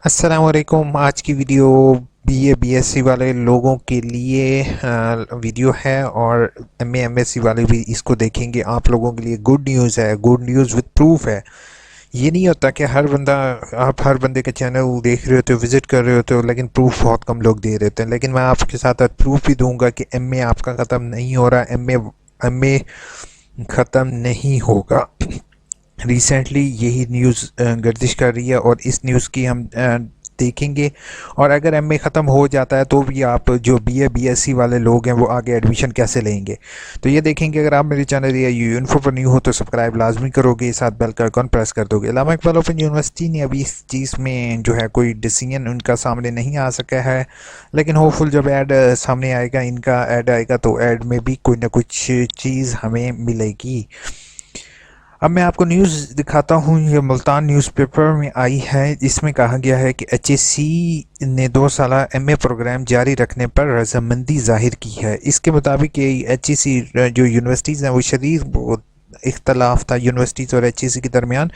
अस्सलाम वालेकुम। आज की वीडियो बीए बीएससी वाले लोगों के लिए वीडियो है और एमए एमएससी वाले भी इसको देखेंगे। आप लोगों के लिए गुड न्यूज़ है, गुड न्यूज़ विद प्रूफ है। ये नहीं होता कि आप हर बंदे के चैनल देख रहे होते हो, विजिट कर रहे होते हो, लेकिन प्रूफ बहुत कम लोग दे रहे होते हैं। लेकिन मैं आपके साथ आज प्रूफ भी दूंगा कि एमए आपका ख़त्म नहीं हो रहा, एमए एमए ख़त्म नहीं होगा। रिसेंटली यही न्यूज़ गर्दिश कर रही है और इस न्यूज़ की हम देखेंगे। और अगर एमए ख़त्म हो जाता है तो भी आप जो बीए बीएससी वाले लोग हैं वो आगे एडमिशन कैसे लेंगे, तो ये देखेंगे। अगर आप मेरे चैनल या यू इन्फो पर न्यू हो तो सब्सक्राइब लाजमी करोगे, साथ बेल का आइकॉन प्रेस कर दोगे। इलामा इकबाल ओपन यूनिवर्सिटी ने अभी इस चीज़ में जो है कोई डिसीजन उनका सामने नहीं आ सका है, लेकिन होपफुल जब ऐड सामने आएगा, इनका ऐड आएगा तो ऐड में भी कोई ना कुछ चीज़ हमें मिलेगी। अब मैं आपको न्यूज़ दिखाता हूँ। ये मुल्तान न्यूज़पेपर में आई है। इसमें कहा गया है कि एचएससी ने 2 साला एमए प्रोग्राम जारी रखने पर रजामंदी जाहिर की है। इसके मुताबिक ये एचएससी जो यूनिवर्सिटीज़ हैं वो शदीद इख्तलाफ था यूनिवर्सिटीज़ और एचएससी के दरमियान।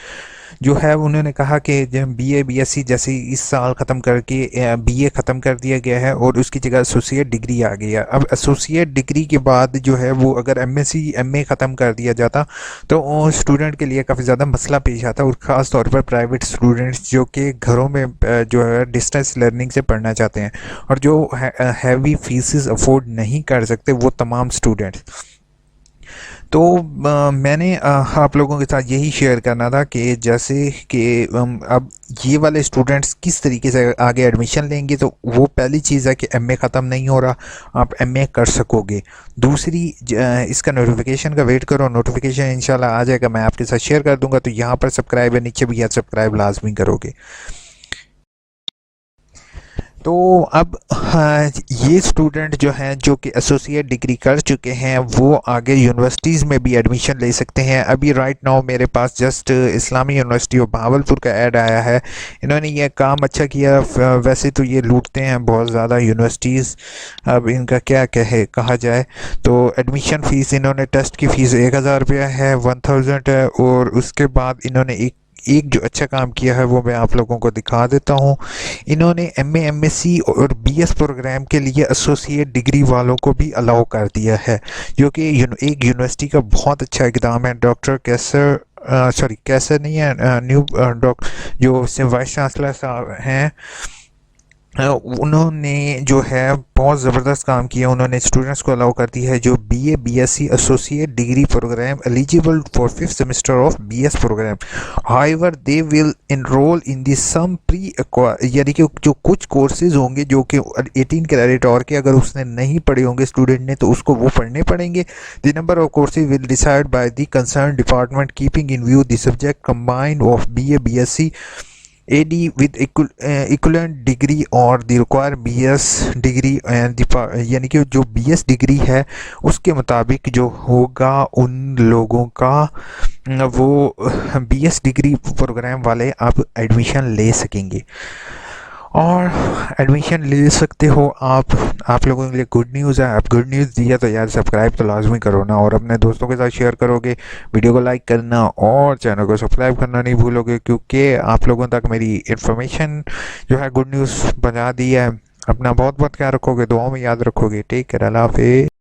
जो है उन्होंने कहा कि जब बीए बीएससी जैसे इस साल ख़त्म करके बीए ख़त्म कर दिया गया है और उसकी जगह एसोसिएट डिग्री आ गई है। अब एसोसिएट डिग्री के बाद जो है वो अगर एमएससी एमए ख़त्म कर दिया जाता तो स्टूडेंट के लिए काफ़ी ज़्यादा मसला पेश आता, और ख़ास तौर पर प्राइवेट स्टूडेंट्स जो कि घरों में जो है डिस्टेंस लर्निंग से पढ़ना चाहते हैं और जो हैवी फीसेस अफोर्ड नहीं कर सकते, वो तमाम स्टूडेंट्स। तो मैंने आप लोगों के साथ यही शेयर करना था कि जैसे कि अब ये वाले स्टूडेंट्स किस तरीके से आगे एडमिशन लेंगे। तो वो पहली चीज़ है कि एमए ख़त्म नहीं हो रहा, आप एमए कर सकोगे। दूसरी इसका नोटिफिकेशन का वेट करो, नोटिफिकेशन इंशाल्लाह आ जाएगा, मैं आपके साथ शेयर कर दूंगा। तो यहाँ पर सब्सक्राइब है, नीचे भी है, सब्सक्राइब लाजमी करोगे। तो अब हाँ, ये स्टूडेंट जो हैं जो कि एसोसिएट डिग्री कर चुके हैं वो आगे यूनिवर्सिटीज़ में भी एडमिशन ले सकते हैं। अभी राइट नाउ मेरे पास just Islamia university of Bahawalpur का ऐड आया है। इन्होंने ये काम अच्छा किया। वैसे तो ये लूटते हैं बहुत ज़्यादा यूनिवर्सिटीज़, अब इनका क्या कहा जाए। तो एडमिशन फ़ीस, इन्होंने टेस्ट की फ़ीस 1000 रुपया है, 1000 है। और उसके बाद इन्होंने एक एक जो अच्छा काम किया है वो मैं आप लोगों को दिखा देता हूँ। इन्होंने एमए एमएससी और बीएस प्रोग्राम के लिए एसोसिएट डिग्री वालों को भी अलाउ कर दिया है, जो कि एक यूनिवर्सिटी का बहुत अच्छा इकदाम है। डॉक्टर कैसर सॉरी कैसर नहीं है, न्यू जो वाइस चांसलर साहब हैं, उन्होंने जो है बहुत ज़बरदस्त काम किया। उन्होंने स्टूडेंट्स को अलाउ कर दिया है जो BA BSc associate degree programme eligible for 5th semester of BS programme, however they will enrol in the some pre, यानी कि जो कुछ कोर्सेज होंगे जो कि 18 क्रेडिट और के अगर उसने नहीं पढ़े होंगे स्टूडेंट ने तो उसको वो पढ़ने पड़ेंगे। The number of courses will decide by the concern department keeping in view the subject combined of BA BSc AD with equivalent degree और the require BS degree and यानी कि जो BS डिग्री है उसके मुताबिक जो होगा उन लोगों का वो BS डिग्री प्रोग्राम वाले आप एडमिशन ले सकेंगे और एडमिशन ले सकते हो आप लोगों के लिए गुड न्यूज़ है। आप गुड न्यूज़ दिया तो यार सब्सक्राइब तो लाजमी करो ना, और अपने दोस्तों के साथ शेयर करोगे, वीडियो को लाइक करना और चैनल को सब्सक्राइब करना नहीं भूलोगे, क्योंकि आप लोगों तक मेरी इन्फॉर्मेशन जो है गुड न्यूज़ पहुंचा दी है। अपना बहुत बहुत ख्याल रखोगे, दुआओं में याद रखोगे। टेक केयर, अल्लाह हाफिज़।